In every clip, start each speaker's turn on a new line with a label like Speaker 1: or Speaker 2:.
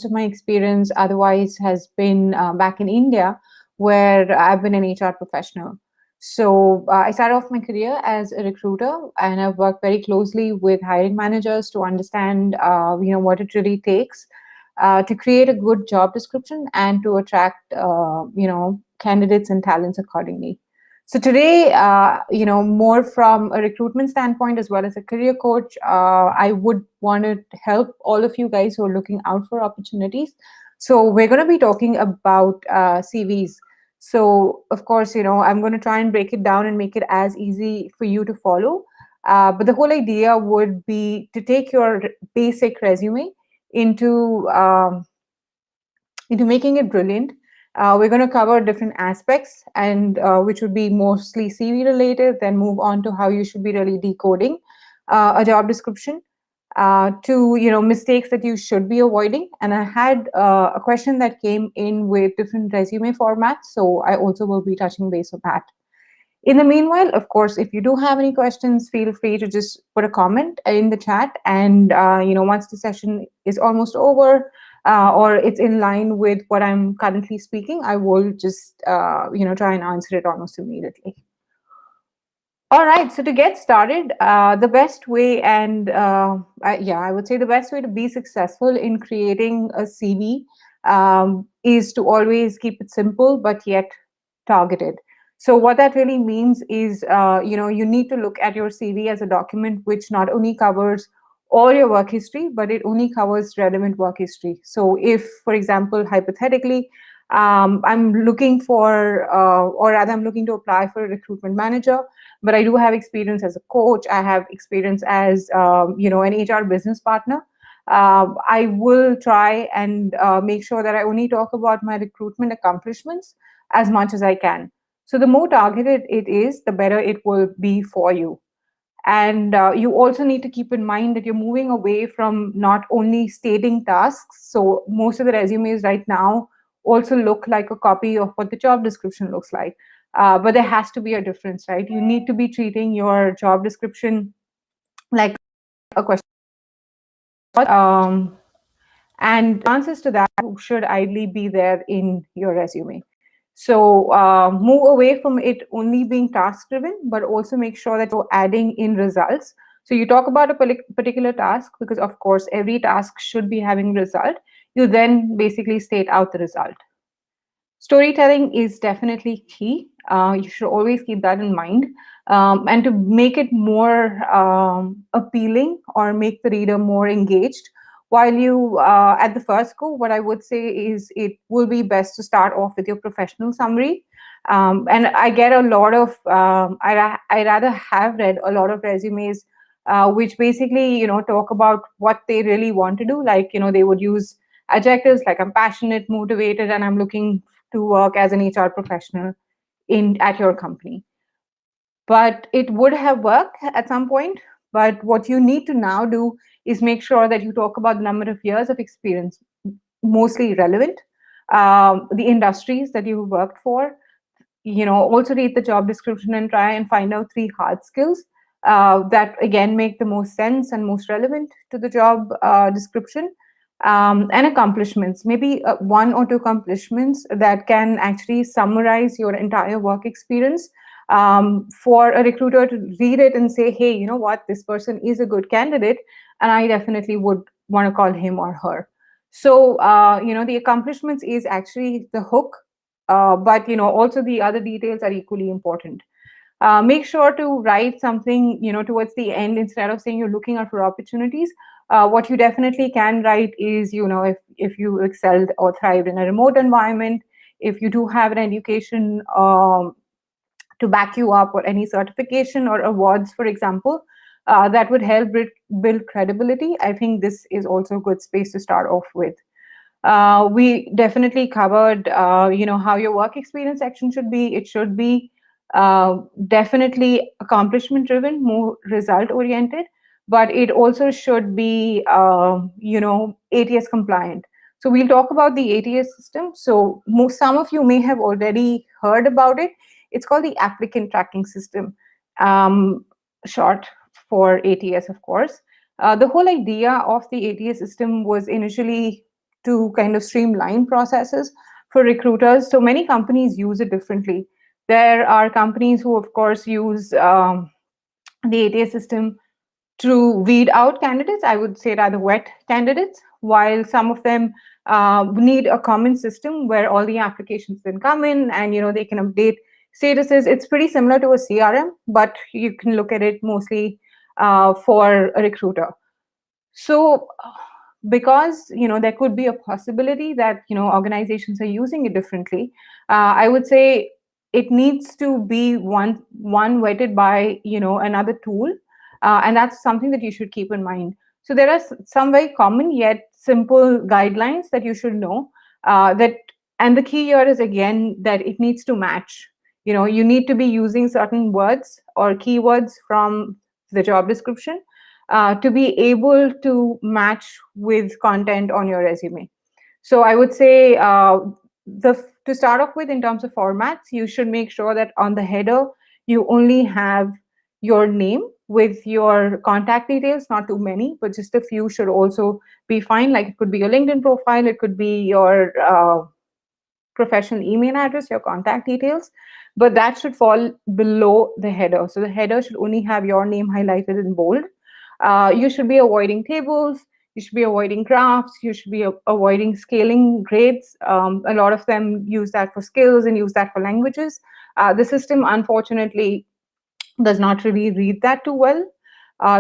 Speaker 1: of my experience otherwise has been back in India, where I've been an HR professional. So I started off my career as a recruiter, and I've worked very closely with hiring managers to understand, what it really takes to create a good job description and to attract, candidates and talents accordingly. So today, more from a recruitment standpoint as well as a career coach, I would want to help all of you guys who are looking out for opportunities. So we're going to be talking about CVs. So of course, I'm going to try and break it down and make it as easy for you to follow. But the whole idea would be to take your basic resume into making it brilliant. We're going to cover different aspects, and which would be mostly CV related, then move on to how you should be really decoding a job description, to mistakes that you should be avoiding. And I had a question that came in with different resume formats, so I also will be touching base on that. In the meanwhile, of course, if you do have any questions, feel free to just put a comment in the chat. And once the session is almost over, or it's in line with what I'm currently speaking, I will just try and answer it almost immediately. All right, so to get started, the best way, and I would say the best way to be successful in creating a CV is to always keep it simple, but yet targeted. So what that really means is, you need to look at your CV as a document which not only covers all your work history, but it only covers relevant work history. So if, for example, hypothetically, I'm looking for, or rather I'm looking to apply for a recruitment manager, but I do have experience as a coach, I have experience as, an HR business partner, I will try and make sure that I only talk about my recruitment accomplishments as much as I can. So the more targeted it is, the better it will be for you. And you also need to keep in mind that you're moving away from not only stating tasks. So most of the resumes right now also look like a copy of what the job description looks like. But there has to be a difference, right? You need to be treating your job description like a question. And answers to that should ideally be there in your resume. So move away from it only being task driven, but also make sure that you're adding in results. So you talk about a particular task because, of course, every task should be having a result. You then basically state out the result. Storytelling is definitely key. You should always keep that in mind. And to make it more appealing or make the reader more engaged, while you, at the first go, what I would say is it will be best to start off with your professional summary. And I get a lot of, I rather have read a lot of resumes which basically, talk about what they really want to do. Like, they would use adjectives like I'm passionate, motivated, and I'm looking to work as an HR professional at your company. But it would have worked at some point. But what you need to now do is make sure that you talk about the number of years of experience, mostly relevant, the industries that you worked for. Also read the job description and try and find out 3 hard skills that again make the most sense and most relevant to the job description. And accomplishments, maybe 1 or 2 accomplishments that can actually summarize your entire work experience, for a recruiter to read it and say, hey, you know what, this person is a good candidate, and I definitely would want to call him or her. So, the accomplishments is actually the hook, but, also the other details are equally important. Make sure to write something, towards the end instead of saying you're looking out for opportunities. What you definitely can write is, if you excelled or thrived in a remote environment, if you do have an education to back you up, or any certification or awards, for example, that would help build credibility. I think this is also a good space to start off with. We definitely covered, how your work experience section should be. It should be definitely accomplishment driven, more result oriented, but it also should be, ATS compliant. So we'll talk about the ATS system. So some of you may have already heard about it. It's called the Applicant Tracking System, short for ATS, of course. The whole idea of the ATS system was initially to kind of streamline processes for recruiters. So many companies use it differently. There are companies who, of course, use the ATS system to weed out candidates, I would say rather wet candidates, while some of them need a common system where all the applications then come in and they can update statuses. It's pretty similar to a CRM, but you can look at it mostly for a recruiter. So because there could be a possibility that organizations are using it differently, I would say it needs to be one vetted by another tool, and that's something that you should keep in mind. So there are some very common yet simple guidelines that you should know, that and the key here is again that it needs to match. You need to be using certain words or keywords from the job description to be able to match with content on your resume. So I would say to start off with, in terms of formats, you should make sure that on the header you only have your name with your contact details, not too many, but just a few should also be fine. Like it could be your LinkedIn profile, it could be your professional email address, your contact details, but that should fall below the header. So the header should only have your name highlighted in bold. You should be avoiding tables, you should be avoiding graphs, you should be avoiding scaling grades. A lot of them use that for skills and use that for languages. The system, unfortunately, does not really read that too well.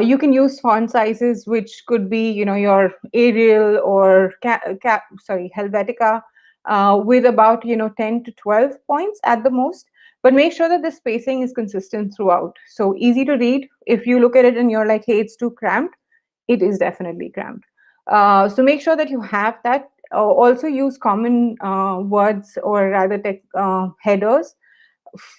Speaker 1: You can use font sizes which could be, your Arial or Helvetica, with about 10 to 12 points at the most. But make sure that the spacing is consistent throughout. So easy to read. If you look at it and you're like, hey, it's too cramped, it is definitely cramped. So make sure that you have that. Also use common words or rather headers.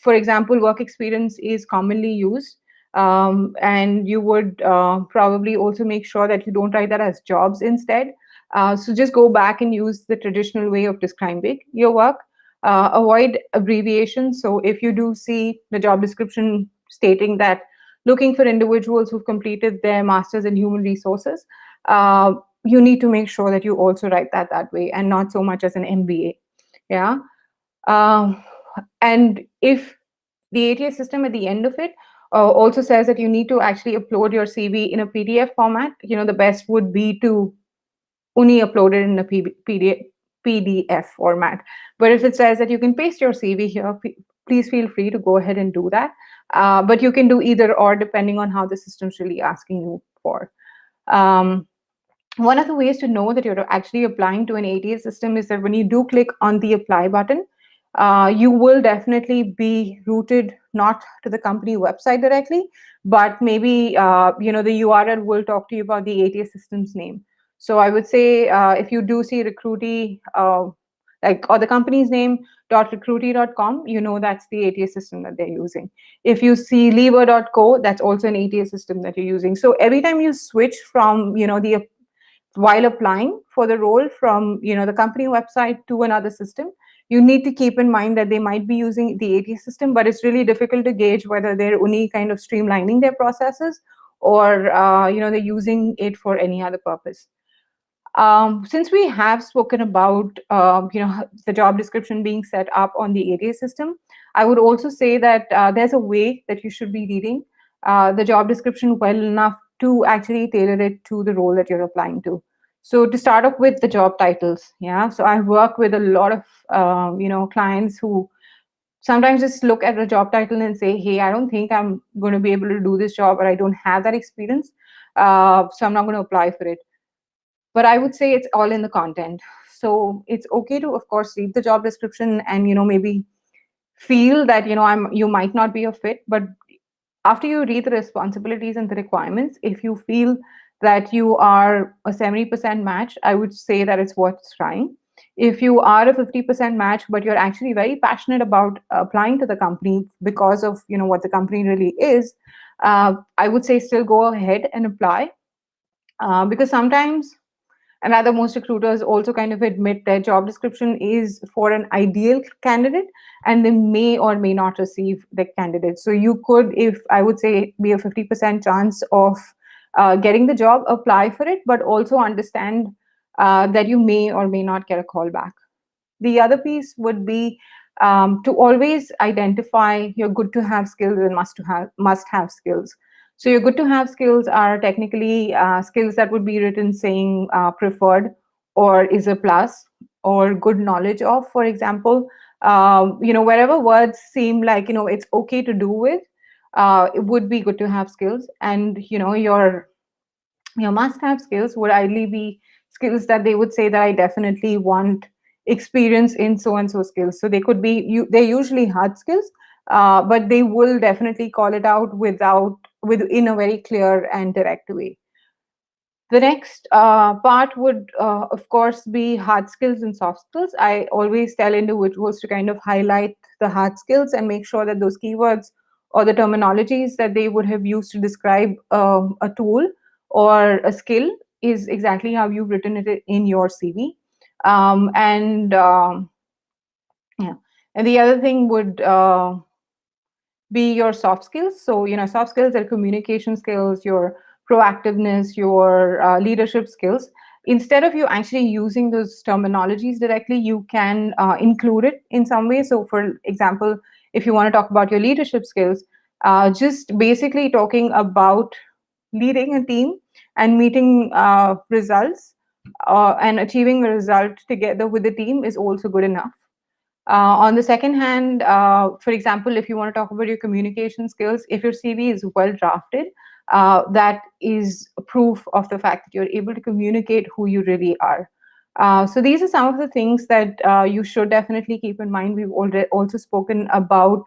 Speaker 1: For example, work experience is commonly used. And you would probably also make sure that you don't write that as jobs instead. So just go back and use the traditional way of describing your work. Avoid abbreviations. So if you do see the job description stating that looking for individuals who've completed their master's in human resources, you need to make sure that you also write that way and not so much as an MBA. Yeah. And if the ATS system at the end of it also says that you need to actually upload your CV in a PDF format, the best would be to only upload it in a PDF format. But if it says that you can paste your CV here, please feel free to go ahead and do that. But you can do either or depending on how the system's really asking you for. One of the ways to know that you're actually applying to an ATS system is that when you do click on the apply button, you will definitely be routed not to the company website directly, but maybe the URL will talk to you about the ATS system's name. So I would say if you do see Recruity, or the company's name .recruity.com, that's the ATS system that they're using. If you see lever.co, that's also an ATS system that you're using. So every time you switch from while applying for the role from the company website to another system, you need to keep in mind that they might be using the ATS system, but it's really difficult to gauge whether they're only kind of streamlining their processes or they're using it for any other purpose. Since we have spoken about the job description being set up on the ATS system, I would also say that there's a way that you should be reading the job description well enough to actually tailor it to the role that you're applying to. So to start off with the job titles, so I work with a lot of clients who sometimes just look at the job title and say, hey, I don't think I'm going to be able to do this job, or I don't have that experience, so I'm not going to apply for it. But I would say it's all in the content. So it's okay to, of course, read the job description and maybe feel that you might not be a fit, but after you read the responsibilities and the requirements, if you feel that you are a 70% match, I would say that it's worth trying. If you are a 50% match, but you're actually very passionate about applying to the company because of what the company really is, I would say still go ahead and apply, because sometimes, and rather most recruiters also kind of admit their job description is for an ideal candidate and they may or may not receive the candidate. So you could, if I would say, be a 50% chance of getting the job, apply for it, but also understand that you may or may not get a call back. The other piece would be to always identify your good to have skills and must have skills. So your good to have skills are technically skills that would be written saying preferred or is a plus or good knowledge of, for example. Wherever words seem like it's okay to do with, it would be good to have skills. And your must have skills would ideally be skills that they would say that I definitely want experience in so and so skills. So they could be they're usually hard skills, but they will definitely call it out within a very clear and direct way. The next part would, of course, be hard skills and soft skills. I always tell individuals to kind of highlight the hard skills and make sure that those keywords or the terminologies that they would have used to describe a tool or a skill is exactly how you've written it in your CV. And yeah, and the other thing would be your soft skills. So, soft skills are communication skills, your proactiveness, your leadership skills. Instead of you actually using those terminologies directly, you can include it in some way. So, for example, if you want to talk about your leadership skills, just basically talking about leading a team and meeting results and achieving a result together with the team is also good enough. On the second hand, for example, if you want to talk about your communication skills, if your CV is well drafted, that is proof of the fact that you're able to communicate who you really are. So these are some of the things that you should definitely keep in mind. We've already also spoken about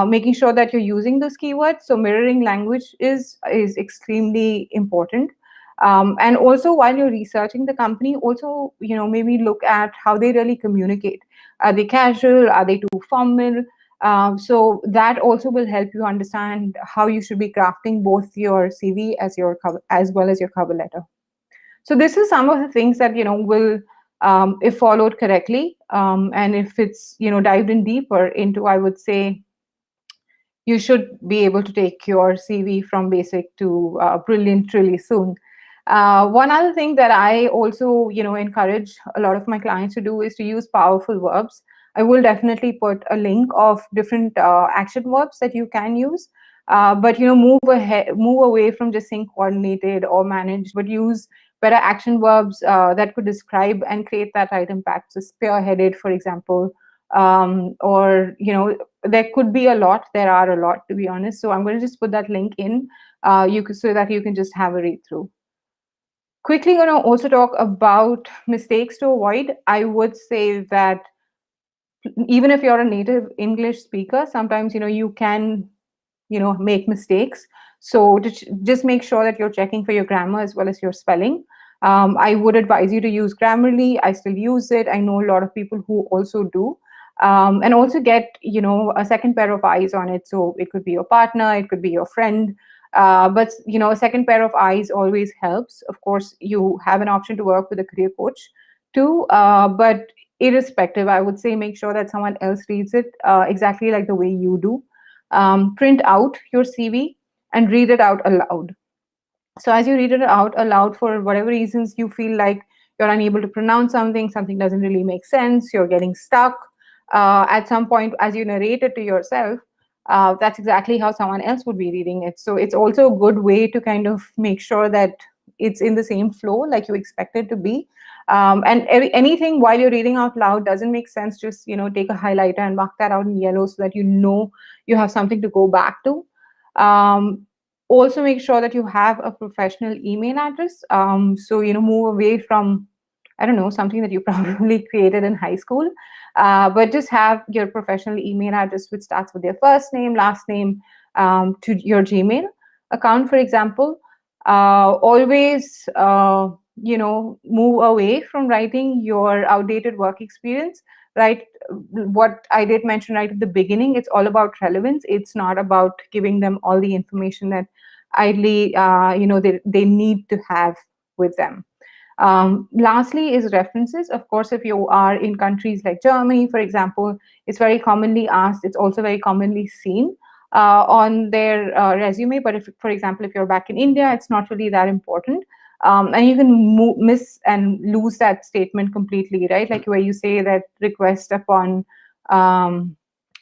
Speaker 1: making sure that you're using those keywords. So mirroring language is extremely important. And also, while you're researching the company, also maybe look at how they really communicate. Are they casual? Are they too formal? So that also will help you understand how you should be crafting both your CV as well as your cover letter. So this is some of the things that will, if followed correctly, and if it's dived in deeper into, I would say you should be able to take your CV from basic to brilliant really soon. One other thing that I also, encourage a lot of my clients to do is to use powerful verbs. I will definitely put a link of different action verbs that you can use. But move away from just saying coordinated or managed, but use better action verbs that could describe and create that right impact. So spearheaded, for example, or there could be a lot. There are a lot, to be honest. So I'm going to just put that link in, so that you can just have a read through. Quickly going to also talk about mistakes to avoid. I would say that even if you're a native English speaker, sometimes you can make mistakes. So just make sure that you're checking for your grammar as well as your spelling. I would advise you to use Grammarly. I still use it. I know a lot of people who also do. And also get a second pair of eyes on it. So it could be your partner, it could be your friend, but a second pair of eyes always helps. Of course, you have an option to work with a career coach too, but irrespective, I would say make sure that someone else reads it exactly like the way you do. Print out your CV and read it out aloud. So as you read it out aloud, for whatever reasons you feel like you're unable to pronounce something doesn't really make sense, you're getting stuck, at some point as you narrate it to yourself, that's exactly how someone else would be reading it. So it's also a good way to kind of make sure that it's in the same flow like you expect it to be. And anything while you're reading out loud doesn't make sense, just take a highlighter and mark that out in yellow so that you have something to go back to. Also make sure that you have a professional email address. So move away from, I don't know, something that you probably created in high school, but just have your professional email address which starts with your first name, last name, to your Gmail account, for example. Always move away from writing your outdated work experience. Right, what I did mention right at the beginning, it's all about relevance. It's not about giving them all the information that idly they need to have with them. Lastly is references. Of course, if you are in countries like Germany, for example, it's very commonly asked. It's also very commonly seen on their resume. But if, for example, if you're back in India, it's not really that important. And you can miss and lose that statement completely, right? Like where you say that request upon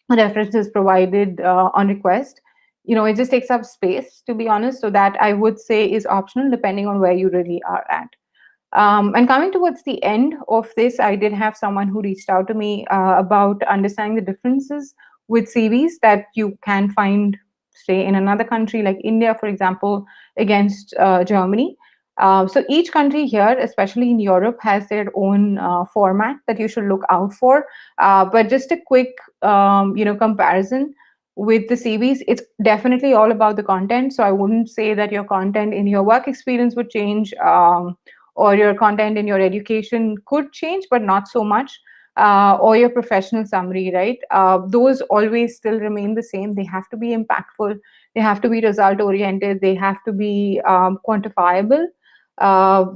Speaker 1: references provided on request. It just takes up space, to be honest. So that I would say is optional depending on where you really are at. And coming towards the end of this, I did have someone who reached out to me about understanding the differences with CVs that you can find, say, in another country like India, for example, against Germany. So each country here, especially in Europe, has their own format that you should look out for. But just a quick, comparison with the CVs, it's definitely all about the content. So I wouldn't say that your content in your work experience would change. Or your content in your education could change, but not so much, or your professional summary, right? Those always still remain the same. They have to be impactful, they have to be result oriented, they have to be quantifiable,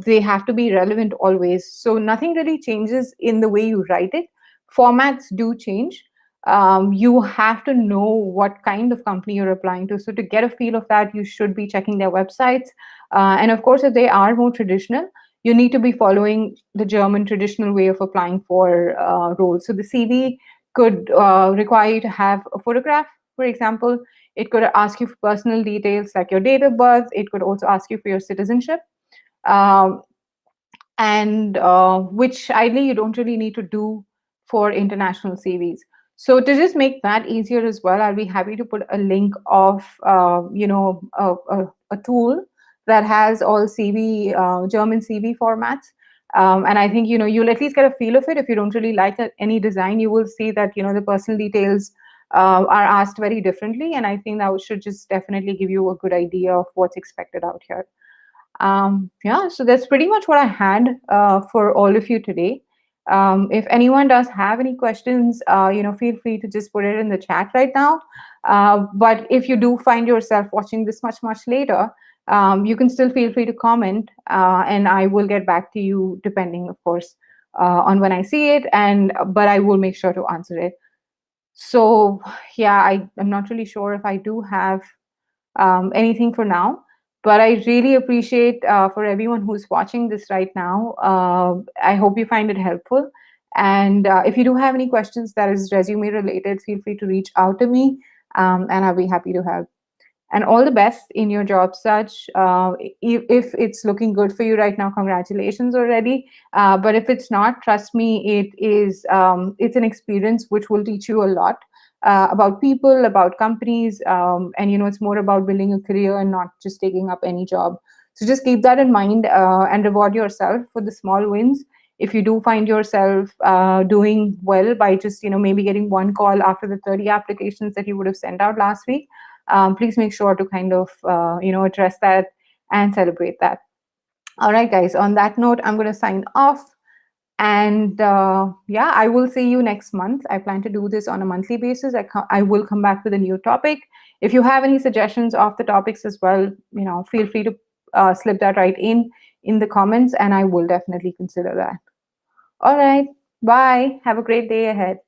Speaker 1: they have to be relevant always. So nothing really changes in the way you write it. Formats do change. You have to know what kind of company you're applying to. So to get a feel of that, you should be checking their websites. And of course, if they are more traditional, you need to be following the German traditional way of applying for roles. So the CV could require you to have a photograph, for example. It could ask you for personal details like your date of birth. It could also ask you for your citizenship. Um, and which ideally you don't really need to do for international CVs. So to just make that easier as well, I'll be happy to put a link of a tool that has all CV German CV formats. And I think you'll at least get a feel of it. If you don't really like any design, you will see that the personal details are asked very differently, and I think that should just definitely give you a good idea of what's expected out here. Yeah, so that's pretty much what I had for all of you today. If anyone does have any questions, feel free to just put it in the chat right now. But if you do find yourself watching this much later, you can still feel free to comment, and I will get back to you depending, of course, on when I see it. But I will make sure to answer it. So yeah, I'm not really sure if I do have anything for now. But I really appreciate for everyone who's watching this right now. I hope you find it helpful. And if you do have any questions that is resume related, feel free to reach out to me, and I'll be happy to help. And all the best in your job search. If it's looking good for you right now, congratulations already. But if it's not, trust me, it's an experience which will teach you a lot about people, about companies, and it's more about building a career and not just taking up any job. So just keep that in mind and reward yourself for the small wins. If you do find yourself doing well by just maybe getting one call after the 30 applications that you would have sent out last week, please make sure to kind of address that and celebrate that. All right, guys, on that note, I'm going to sign off. And yeah, I will see you next month. I plan to do this on a monthly basis. I will come back with a new topic. If you have any suggestions of the topics as well, feel free to slip that right in the comments, and I will definitely consider that. All right, bye. Have a great day ahead.